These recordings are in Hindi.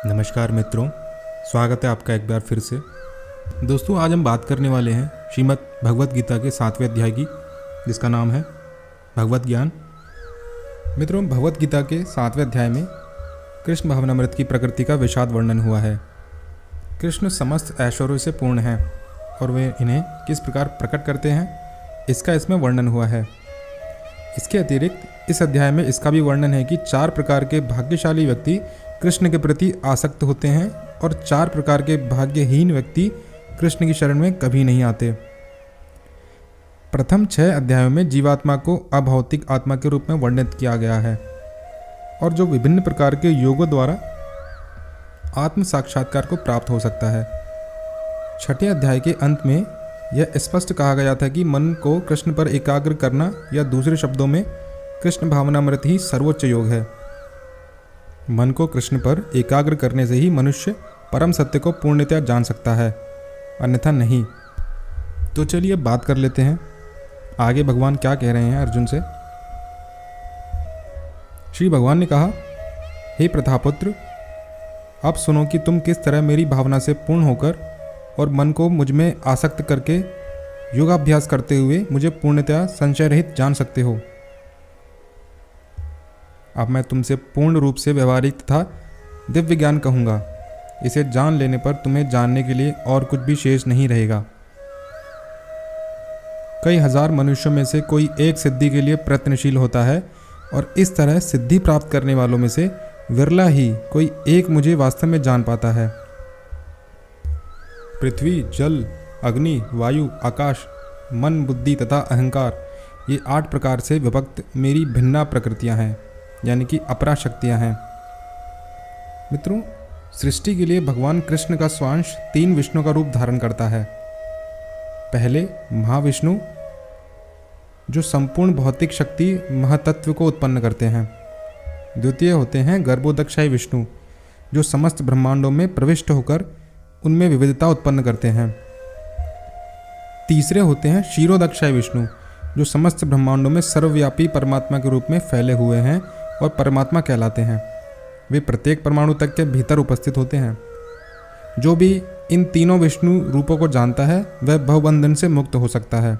नमस्कार मित्रों, स्वागत है आपका एक बार फिर से। दोस्तों, आज हम बात करने वाले हैं श्रीमद् भगवत गीता के 7वें अध्याय की, जिसका नाम है भगवत ज्ञान। मित्रों, भगवत गीता के 7वें अध्याय में कृष्ण भावनामृत की प्रकृति का विषाद वर्णन हुआ है। कृष्ण समस्त ऐश्वर्यों से पूर्ण हैं और वे इन्हें किस प्रकार प्रकट करते हैं, इसका इसमें वर्णन हुआ है। इसके अतिरिक्त इस अध्याय में इसका भी वर्णन है कि 4 प्रकार के भाग्यशाली व्यक्ति कृष्ण के प्रति आसक्त होते हैं और 4 प्रकार के भाग्यहीन व्यक्ति कृष्ण की शरण में कभी नहीं आते। प्रथम 6 अध्यायों में जीवात्मा को अभौतिक आत्मा के रूप में वर्णित किया गया है और जो विभिन्न प्रकार के योगों द्वारा आत्म साक्षात्कार को प्राप्त हो सकता है। 6ठे अध्याय के अंत में यह स्पष्ट कहा गया था कि मन को कृष्ण पर एकाग्र करना, या दूसरे शब्दों में कृष्ण भावनामृत ही सर्वोच्च योग है। मन को कृष्ण पर एकाग्र करने से ही मनुष्य परम सत्य को पूर्णतया जान सकता है, अन्यथा नहीं। तो चलिए बात कर लेते हैं आगे भगवान क्या कह रहे हैं अर्जुन से। श्री भगवान ने कहा, हे प्रथापुत्र, अब सुनो कि तुम किस तरह मेरी भावना से पूर्ण होकर और मन को मुझ में आसक्त करके योगाभ्यास करते हुए मुझे पूर्णतया संशय रहित जान सकते हो। अब मैं तुमसे पूर्ण रूप से व्यवहारिक तथा दिव्य ज्ञान कहूँगा। इसे जान लेने पर तुम्हें जानने के लिए और कुछ भी शेष नहीं रहेगा। कई हजार मनुष्यों में से कोई एक सिद्धि के लिए प्रयत्नशील होता है और इस तरह सिद्धि प्राप्त करने वालों में से विरला ही कोई एक मुझे वास्तव में जान पाता है। पृथ्वी, जल, अग्नि, वायु, आकाश, मन, बुद्धि तथा अहंकार, ये 8 प्रकार से विभक्त मेरी भिन्ना प्रकृतियां हैं, यानी कि अपरा शक्तियां हैं। मित्रों, सृष्टि के लिए भगवान कृष्ण का स्वांश 3 विष्णु का रूप धारण करता है। पहले महाविष्णु, जो संपूर्ण भौतिक शक्ति महतत्व को उत्पन्न करते हैं। द्वितीय होते हैं गर्भोदक्षायी विष्णु, जो समस्त ब्रह्मांडों में प्रविष्ट होकर उनमें विविधता उत्पन्न करते हैं। तीसरे होते हैं क्षीरोदक्षायी विष्णु, जो समस्त ब्रह्मांडों में सर्वव्यापी परमात्मा के रूप में फैले हुए हैं और परमात्मा कहलाते हैं। वे प्रत्येक परमाणु तक के भीतर उपस्थित होते हैं। जो भी इन तीनों विष्णु रूपों को जानता है वह भवबंधन से मुक्त हो सकता है।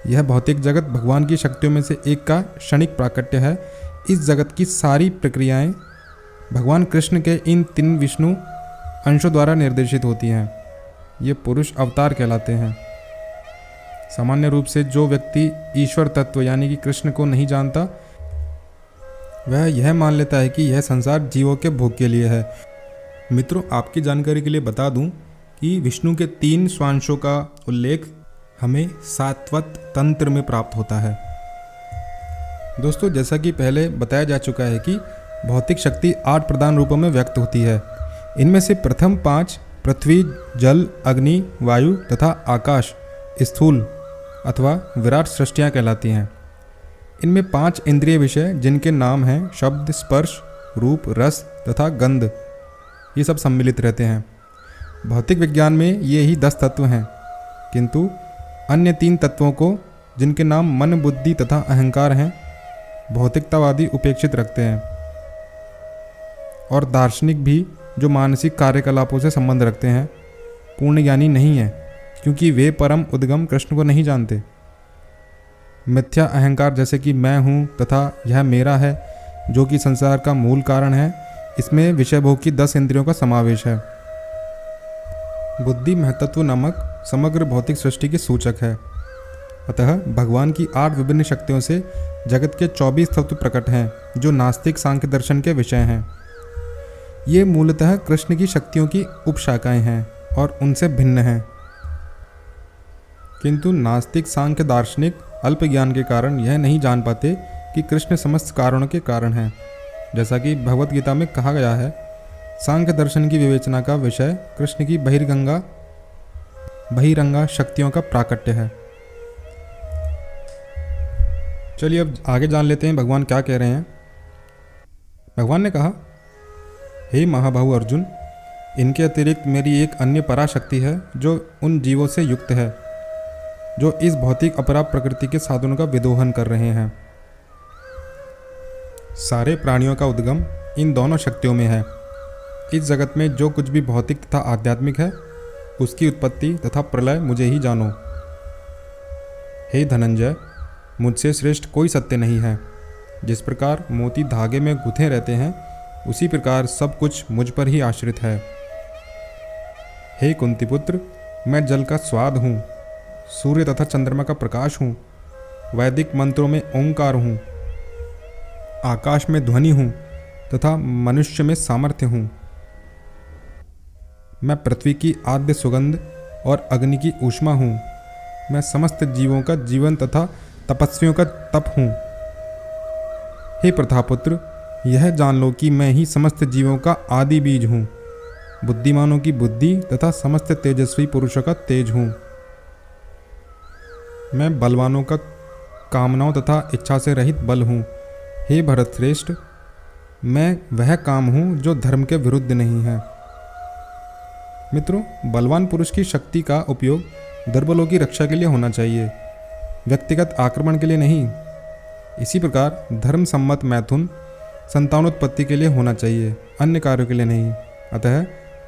यह भौतिक जगत भगवान की शक्तियों में से एक का क्षणिक प्राकट्य है। इस जगत की सारी प्रक्रियाएं भगवान कृष्ण के इन 3 विष्णु अंशों द्वारा निर्देशित होती हैं। ये पुरुष अवतार कहलाते हैं। सामान्य रूप से जो व्यक्ति ईश्वर तत्व यानी कि कृष्ण को नहीं जानता, वह यह मान लेता है कि यह संसार जीवों के भोग के लिए है। मित्रों, आपकी जानकारी के लिए बता दूं कि विष्णु के 3 स्वांशों का उल्लेख हमें सात्वत तंत्र में प्राप्त होता है। दोस्तों, जैसा कि पहले बताया जा चुका है कि भौतिक शक्ति 8 प्रधान रूपों में व्यक्त होती है। इनमें से प्रथम 5 पृथ्वी, जल, अग्नि, वायु तथा आकाश स्थूल अथवा विराट सृष्टियाँ कहलाती हैं। इनमें 5 इंद्रिय विषय, जिनके नाम हैं शब्द, स्पर्श, रूप, रस तथा गंध, ये सब सम्मिलित रहते हैं। भौतिक विज्ञान में ये ही 10 तत्व हैं, किंतु अन्य 3 तत्वों को, जिनके नाम मन, बुद्धि तथा अहंकार हैं, भौतिकतावादी उपेक्षित रखते हैं। और दार्शनिक भी, जो मानसिक कार्यकलापों से संबंध रखते हैं, पूर्ण ज्ञानी नहीं है, क्योंकि वे परम उद्गम कृष्ण को नहीं जानते। मिथ्या अहंकार, जैसे कि मैं हूँ तथा यह मेरा है, जो कि संसार का मूल कारण है, इसमें विषय भोग की 10 इंद्रियों का समावेश है। बुद्धि महतत्व नामक समग्र भौतिक सृष्टि के सूचक है। अतः भगवान की 8 विभिन्न शक्तियों से जगत के 24 तत्व प्रकट हैं, जो नास्तिक सांख्य दर्शन के विषय हैं। ये मूलतः कृष्ण की शक्तियों की उपशाखाएं हैं और उनसे भिन्न हैं। किंतु नास्तिक सांख्य दार्शनिक अल्प ज्ञान के कारण यह नहीं जान पाते कि कृष्ण समस्त कारणों के कारण हैं। जैसा कि भगवत गीता में कहा गया है, सांख्य दर्शन की विवेचना का विषय कृष्ण की बहिरंगा शक्तियों का प्राकट्य है। चलिए अब आगे जान लेते हैं भगवान क्या कह रहे हैं। भगवान ने कहा, हे महाबाहु अर्जुन, इनके अतिरिक्त मेरी एक अन्य पराशक्ति है, जो उन जीवों से युक्त है जो इस भौतिक अपरा प्रकृति के साधनों का विदोहन कर रहे हैं। सारे प्राणियों का उद्गम इन दोनों शक्तियों में है। इस जगत में जो कुछ भी भौतिक तथा आध्यात्मिक है उसकी उत्पत्ति तथा प्रलय मुझे ही जानो। हे धनंजय, मुझसे श्रेष्ठ कोई सत्य नहीं है। जिस प्रकार मोती धागे में गुंथे रहते हैं उसी प्रकार सब कुछ मुझ पर ही आश्रित है। हे कुंतीपुत्र, मैं जल का स्वाद हूँ, सूर्य तथा चंद्रमा का प्रकाश हूँ, वैदिक मंत्रों में ओंकार हूँ, आकाश में ध्वनि हूँ तथा मनुष्य में सामर्थ्य हूँ। मैं पृथ्वी की आद्य सुगंध और अग्नि की ऊष्मा हूँ। मैं समस्त जीवों का जीवन तथा तपस्वियों का तप हूँ। हे प्रथापुत्र, यह जान लो कि मैं ही समस्त जीवों का आदि बीज हूँ, बुद्धिमानों की बुद्धि तथा समस्त तेजस्वी पुरुषों का तेज हूँ। मैं बलवानों का कामनाओं तथा इच्छा से रहित बल हूँ। हे भरत श्रेष्ठ, मैं वह काम हूँ जो धर्म के विरुद्ध नहीं है। मित्रों, बलवान पुरुष की शक्ति का उपयोग दुर्बलों की रक्षा के लिए होना चाहिए, व्यक्तिगत आक्रमण के लिए नहीं। इसी प्रकार धर्म सम्मत मैथुन संतानोत्पत्ति के लिए होना चाहिए, अन्य कार्यों के लिए नहीं। अतः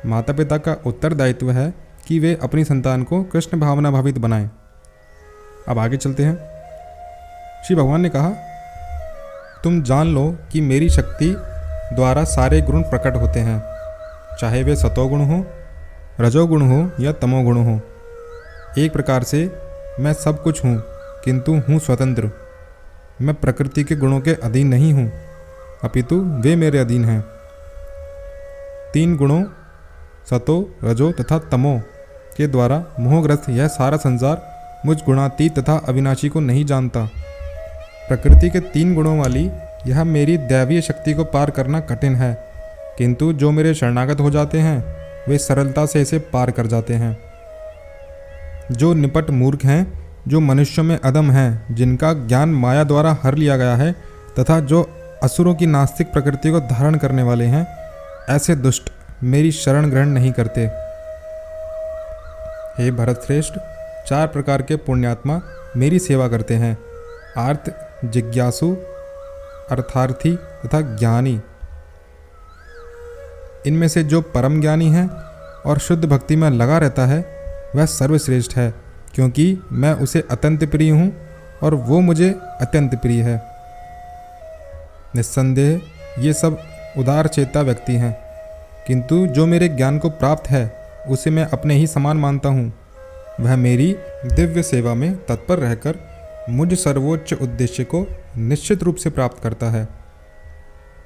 माता पिता का उत्तरदायित्व है कि वे अपनी संतान को कृष्ण भावना भावित बनाएं। अब आगे चलते हैं। श्री भगवान ने कहा, तुम जान लो कि मेरी शक्ति द्वारा सारे गुण प्रकट होते हैं, चाहे वे सतोगुण हो, रजोगुण हो या तमोगुण हो। एक प्रकार से मैं सब कुछ हूँ, किंतु हूँ स्वतंत्र। मैं प्रकृति के गुणों के अधीन नहीं हूँ, अपितु वे मेरे अधीन हैं। तीन गुणों सतो, रजो तथा तमो के द्वारा मोहग्रस्त यह सारा संसार मुझ गुणातीत तथा अविनाशी को नहीं जानता। प्रकृति के तीन गुणों वाली यह मेरी दैवीय शक्ति को पार करना कठिन है, किंतु जो मेरे शरणागत हो जाते हैं वे सरलता से इसे पार कर जाते हैं। जो निपट मूर्ख हैं, जो मनुष्यों में अदम हैं, जिनका ज्ञान माया द्वारा हर लिया गया है तथा जो असुरों की नास्तिक प्रकृति को धारण करने वाले हैं, ऐसे दुष्ट मेरी शरण ग्रहण नहीं करते। हे भरत श्रेष्ठ, चार प्रकार के पुण्यात्मा मेरी सेवा करते हैं, आर्त, जिज्ञासु, अर्थार्थी तथा ज्ञानी। इनमें से जो परम ज्ञानी है और शुद्ध भक्ति में लगा रहता है वह सर्वश्रेष्ठ है, क्योंकि मैं उसे अत्यंत प्रिय हूँ और वो मुझे अत्यंत प्रिय है। निस्संदेह ये सब उदार चेता व्यक्ति हैं, किंतु जो मेरे ज्ञान को प्राप्त है उसे मैं अपने ही समान मानता हूँ। वह मेरी दिव्य सेवा में तत्पर रहकर मुझ सर्वोच्च उद्देश्य को निश्चित रूप से प्राप्त करता है।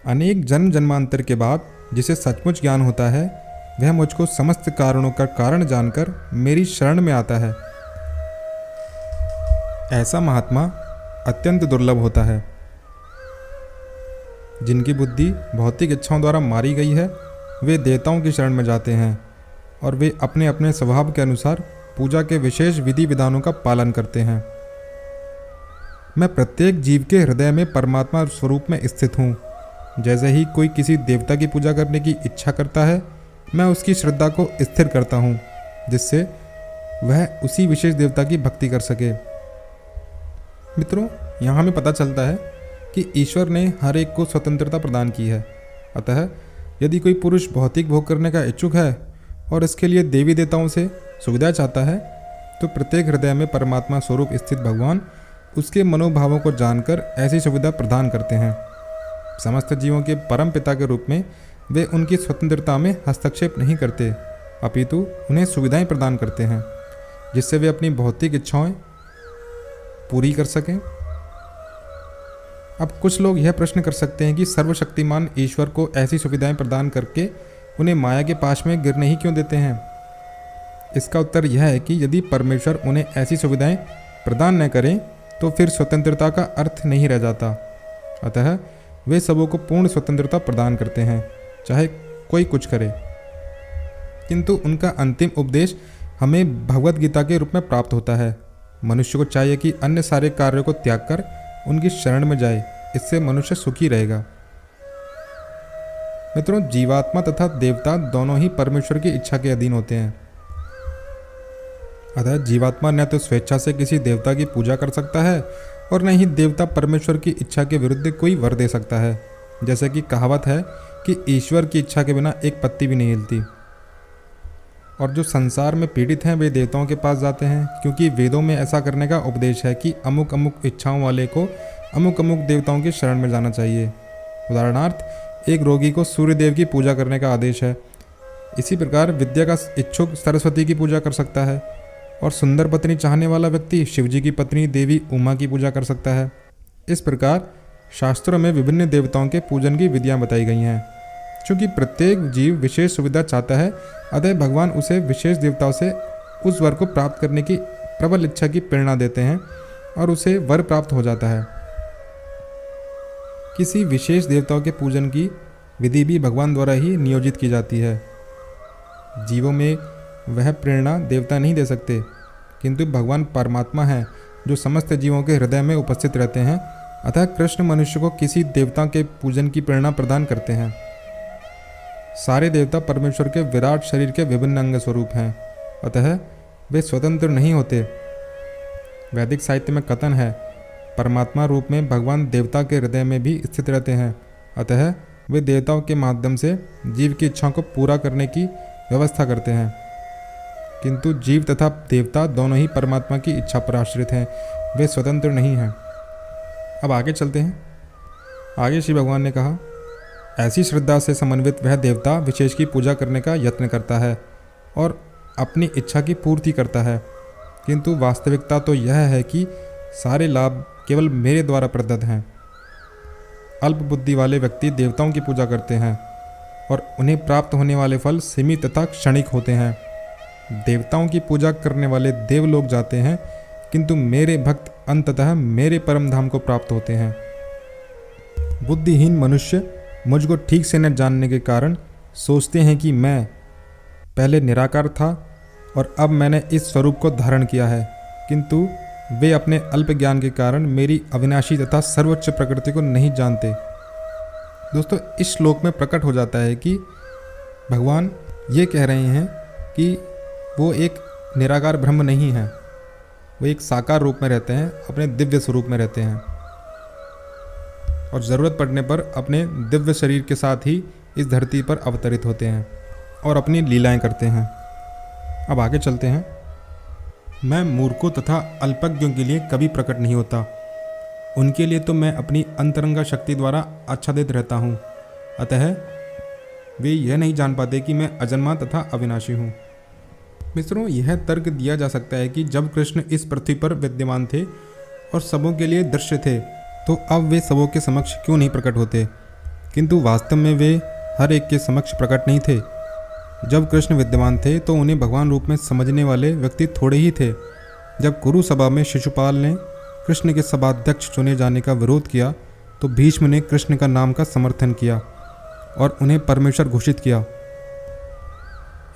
अनेक जन्म जन्मांतर के बाद जिसे सचमुच ज्ञान होता है वह मुझको समस्त कारणों का कारण जानकर मेरी शरण में आता है। ऐसा महात्मा अत्यंत दुर्लभ होता है। जिनकी बुद्धि भौतिक इच्छाओं द्वारा मारी गई है वे देवताओं की शरण में जाते हैं और वे अपने अपने स्वभाव के अनुसार पूजा के विशेष विधि विधानों का पालन करते हैं। मैं प्रत्येक जीव के हृदय में परमात्मा स्वरूप में स्थित हूँ। जैसे ही कोई किसी देवता की पूजा करने की इच्छा करता है मैं उसकी श्रद्धा को स्थिर करता हूँ, जिससे वह उसी विशेष देवता की भक्ति कर सके। मित्रों, यहाँ हमें पता चलता है कि ईश्वर ने हर एक को स्वतंत्रता प्रदान की है। अतः यदि कोई पुरुष भौतिक भोग करने का इच्छुक है और इसके लिए देवी देवताओं से सुविधा चाहता है तो प्रत्येक हृदय में परमात्मा स्वरूप स्थित भगवान उसके मनोभावों को जानकर ऐसी सुविधा प्रदान करते हैं। समस्त जीवों के परम पिता के रूप में वे उनकी स्वतंत्रता में हस्तक्षेप नहीं करते, अपितु उन्हें सुविधाएं प्रदान करते हैं जिससे वे अपनी भौतिक इच्छाएं पूरी कर सकें। अब कुछ लोग यह प्रश्न कर सकते हैं कि सर्वशक्तिमान ईश्वर को ऐसी सुविधाएं प्रदान करके उन्हें माया के पाश में गिरने ही क्यों देते हैं। इसका उत्तर यह है कि यदि परमेश्वर उन्हें ऐसी सुविधाएं प्रदान न करें तो फिर स्वतंत्रता का अर्थ नहीं रह जाता। अतः वे सबों को पूर्ण स्वतंत्रता प्रदान करते हैं, चाहे कोई कुछ करे। किंतु उनका अंतिम उपदेश हमें भगवत गीता के रूप में प्राप्त होता है। मनुष्य को चाहिए कि अन्य सारे कार्यों को त्याग कर उनकी शरण में जाए, इससे मनुष्य सुखी रहेगा। मित्रों, जीवात्मा तथा देवता दोनों ही परमेश्वर की इच्छा के अधीन होते हैं। अतः जीवात्मा न तो स्वेच्छा से किसी देवता की पूजा कर सकता है और न ही देवता परमेश्वर की इच्छा के विरुद्ध कोई वर दे सकता है। जैसे कि कहावत है कि ईश्वर की इच्छा के बिना एक पत्ती भी नहीं हिलती। और जो संसार में पीड़ित हैं वे देवताओं के पास जाते हैं, क्योंकि वेदों में ऐसा करने का उपदेश है कि अमुक अमुक इच्छाओं वाले को अमुक अमुक देवताओं की शरण में जाना चाहिए। उदाहरणार्थ, एक रोगी को सूर्य देव की पूजा करने का आदेश है। इसी प्रकार विद्या का इच्छुक सरस्वती की पूजा कर सकता है, और सुंदर पत्नी चाहने वाला व्यक्ति शिवजी की पत्नी देवी उमा की पूजा कर सकता है। इस प्रकार शास्त्रों में विभिन्न देवताओं के पूजन की विधियाँ बताई गई हैं। चूँकि प्रत्येक जीव विशेष सुविधा चाहता है, अतः भगवान उसे विशेष देवताओं से उस वर को प्राप्त करने की प्रबल इच्छा की प्रेरणा देते हैं और उसे वर प्राप्त हो जाता है। किसी विशेष देवताओं के पूजन की विधि भी भगवान द्वारा ही नियोजित की जाती है। जीवों में वह प्रेरणा देवता नहीं दे सकते, किंतु भगवान परमात्मा है जो समस्त जीवों के हृदय में उपस्थित रहते हैं। अतः कृष्ण मनुष्य को किसी देवता के पूजन की प्रेरणा प्रदान करते हैं। सारे देवता परमेश्वर के विराट शरीर के विभिन्न अंग स्वरूप हैं, अतः वे स्वतंत्र नहीं होते। वैदिक साहित्य में कथन है, परमात्मा रूप में भगवान देवता के हृदय में भी स्थित रहते हैं, अतः वे देवताओं के माध्यम से जीव की इच्छाओं को पूरा करने की व्यवस्था करते हैं। किंतु जीव तथा देवता दोनों ही परमात्मा की इच्छा पर आश्रित हैं, वे स्वतंत्र नहीं हैं। अब आगे चलते हैं। आगे श्री भगवान ने कहा, ऐसी श्रद्धा से समन्वित वह देवता विशेष की पूजा करने का यत्न करता है और अपनी इच्छा की पूर्ति करता है, किंतु वास्तविकता तो यह है कि सारे लाभ केवल मेरे द्वारा प्रदत्त हैं। अल्प बुद्धि वाले व्यक्ति देवताओं की पूजा करते हैं और उन्हें प्राप्त होने वाले फल सीमित तथा क्षणिक होते हैं। देवताओं की पूजा करने वाले देवलोक जाते हैं, किंतु मेरे भक्त अंततः मेरे परम धाम को प्राप्त होते हैं। बुद्धिहीन मनुष्य मुझको ठीक से न जानने के कारण सोचते हैं कि मैं पहले निराकार था और अब मैंने इस स्वरूप को धारण किया है, किंतु वे अपने अल्प ज्ञान के कारण मेरी अविनाशी तथा सर्वोच्च प्रकृति को नहीं जानते। दोस्तों, इस श्लोक में प्रकट हो जाता है कि भगवान ये कह रहे हैं कि वो एक निराकार ब्रह्म नहीं है, वो एक साकार रूप में रहते हैं, अपने दिव्य स्वरूप में रहते हैं और ज़रूरत पड़ने पर अपने दिव्य शरीर के साथ ही इस धरती पर अवतरित होते हैं और अपनी लीलाएं करते हैं। अब आगे चलते हैं। मैं मूर्खों तथा अल्पज्ञों के लिए कभी प्रकट नहीं होता, उनके लिए तो मैं अपनी अंतरंगा शक्ति द्वारा आच्छादित रहता हूँ, अतः वे यह नहीं जान पाते कि मैं अजन्मा तथा अविनाशी हूँ। मित्रों, यह तर्क दिया जा सकता है कि जब कृष्ण इस पृथ्वी पर विद्यमान थे और सबों के लिए दृश्य थे, तो अब वे सबों के समक्ष क्यों नहीं प्रकट होते? किंतु वास्तव में वे हर एक के समक्ष प्रकट नहीं थे। जब कृष्ण विद्यमान थे तो उन्हें भगवान रूप में समझने वाले व्यक्ति थोड़े ही थे। जब कुरु सभा में शिशुपाल ने कृष्ण के सभाध्यक्ष चुने जाने का विरोध किया, तो भीष्म ने कृष्ण का नाम का समर्थन किया और उन्हें परमेश्वर घोषित किया।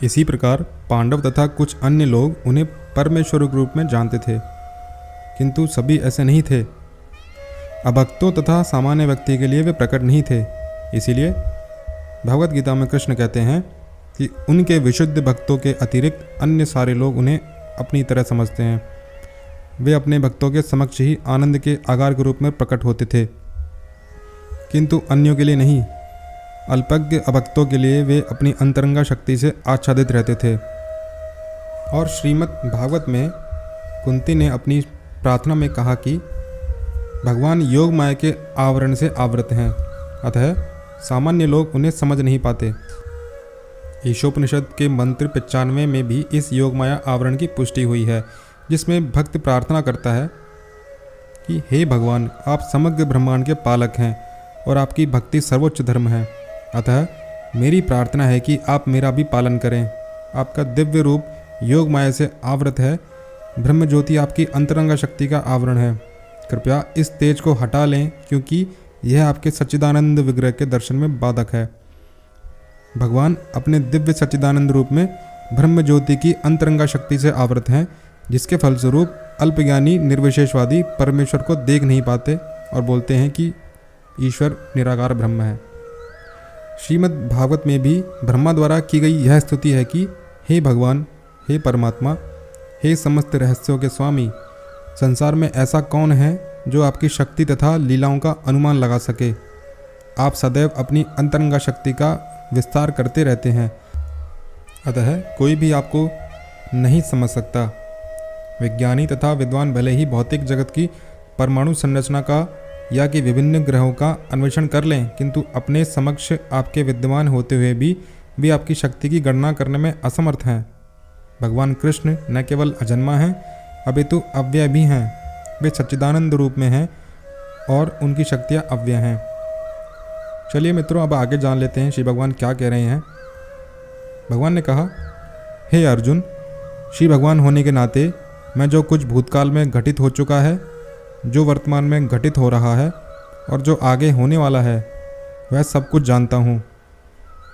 इसी प्रकार पांडव तथा कुछ अन्य लोग उन्हें परमेश्वर के रूप में जानते थे, किंतु सभी ऐसे नहीं थे। अभक्तों तथा सामान्य व्यक्ति के लिए वे प्रकट नहीं थे। इसीलिए भगवत गीता में कृष्ण कहते हैं कि उनके विशुद्ध भक्तों के अतिरिक्त अन्य सारे लोग उन्हें अपनी तरह समझते हैं। वे अपने भक्तों के समक्ष ही आनंद के आगार के रूप में प्रकट होते थे, किंतु अन्यों के लिए नहीं। अल्पज्ञ अभक्तों के लिए वे अपनी अंतरंगा शक्ति से आच्छादित रहते थे। और श्रीमद् भागवत में कुंती ने अपनी प्रार्थना में कहा कि भगवान योग माया के आवरण से आवृत हैं, अतः सामान्य लोग उन्हें समझ नहीं पाते। ईशोपनिषद के मंत्र 95 में भी इस योग माया आवरण की पुष्टि हुई है, जिसमें भक्त प्रार्थना करता है कि हे भगवान, आप समग्र ब्रह्मांड के पालक हैं और आपकी भक्ति सर्वोच्च धर्म है, अतः मेरी प्रार्थना है कि आप मेरा भी पालन करें। आपका दिव्य रूप योग माया से आवृत है, ब्रह्म ज्योति आपकी अंतरंगा शक्ति का आवरण है। कृपया इस तेज को हटा लें, क्योंकि यह आपके सच्चिदानंद विग्रह के दर्शन में बाधक है। भगवान अपने दिव्य सच्चिदानंद रूप में ब्रह्म ज्योति की अंतरंगा शक्ति से आवृत हैं, जिसके फलस्वरूप अल्पज्ञानी निर्विशेषवादी परमेश्वर को देख नहीं पाते और बोलते हैं कि ईश्वर निराकार ब्रह्म है। श्रीमद् भागवत में भी ब्रह्मा द्वारा की गई यह स्तुति है कि हे भगवान, हे परमात्मा, हे समस्त रहस्यों के स्वामी, संसार में ऐसा कौन है जो आपकी शक्ति तथा लीलाओं का अनुमान लगा सके। आप सदैव अपनी अंतरंगा शक्ति का विस्तार करते रहते हैं, अतः कोई भी आपको नहीं समझ सकता। विज्ञानी तथा विद्वान भले ही भौतिक जगत की परमाणु संरचना का या कि विभिन्न ग्रहों का अन्वेषण कर लें, किंतु अपने समक्ष आपके विद्यमान होते हुए भी वे आपकी शक्ति की गणना करने में असमर्थ हैं। भगवान कृष्ण न केवल अजन्मा हैं, अपितु अव्यय भी हैं। वे सच्चिदानंद रूप में हैं और उनकी शक्तियाँ अव्यय हैं। चलिए मित्रों, अब आगे जान लेते हैं श्री भगवान क्या कह रहे हैं। भगवान ने कहा, हे अर्जुन, श्री भगवान होने के नाते मैं जो कुछ भूतकाल में घटित हो चुका है, जो वर्तमान में घटित हो रहा है और जो आगे होने वाला है, वह सब कुछ जानता हूँ।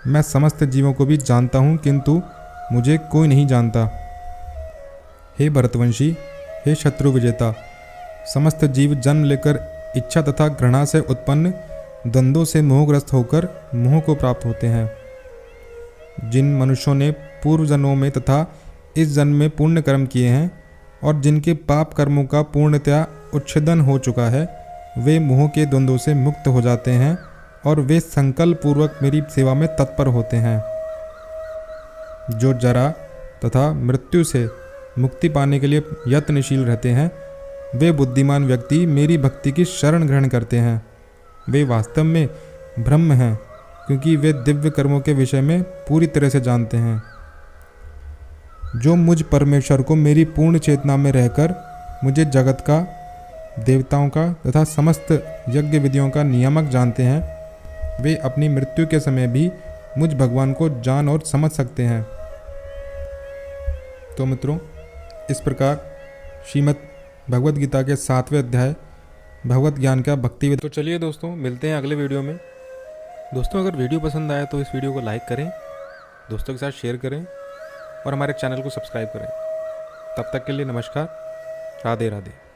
मैं समस्त जीवों को भी जानता हूँ, किंतु मुझे कोई नहीं जानता। हे भरतवंशी, हे शत्रु विजेता, समस्त जीव जन्म लेकर इच्छा तथा घृणा से उत्पन्न द्वंद्वों से मोहग्रस्त होकर मोह को प्राप्त होते हैं। जिन मनुष्यों ने पूर्व जन्मों में तथा इस जन्म में पुण्य कर्म किए हैं और जिनके पाप कर्मों का पूर्णतया उच्छेदन हो चुका है, वे मोह के द्वंद्वों से मुक्त हो जाते हैं और वे संकल्प पूर्वक मेरी सेवा में तत्पर होते हैं। जो जरा तथा मृत्यु से मुक्ति पाने के लिए यत्नशील रहते हैं, वे बुद्धिमान व्यक्ति मेरी भक्ति की शरण ग्रहण करते हैं। वे वास्तव में ब्रह्म हैं, क्योंकि वे दिव्य कर्मों के विषय में पूरी तरह से जानते हैं। जो मुझ परमेश्वर को मेरी पूर्ण चेतना में रहकर मुझे जगत का, देवताओं का तथा समस्त यज्ञ विधियों का नियामक जानते हैं, वे अपनी मृत्यु के समय भी मुझ भगवान को जान और समझ सकते हैं। तो मित्रों, इस प्रकार श्रीमद् भगवद गीता के 7वें अध्याय भगवत ज्ञान का भक्ति। तो चलिए दोस्तों, मिलते हैं अगले वीडियो में। दोस्तों, अगर वीडियो पसंद आया तो इस वीडियो को लाइक करें, दोस्तों के साथ शेयर करें और हमारे चैनल को सब्सक्राइब करें। तब तक के लिए नमस्कार, राधे राधे।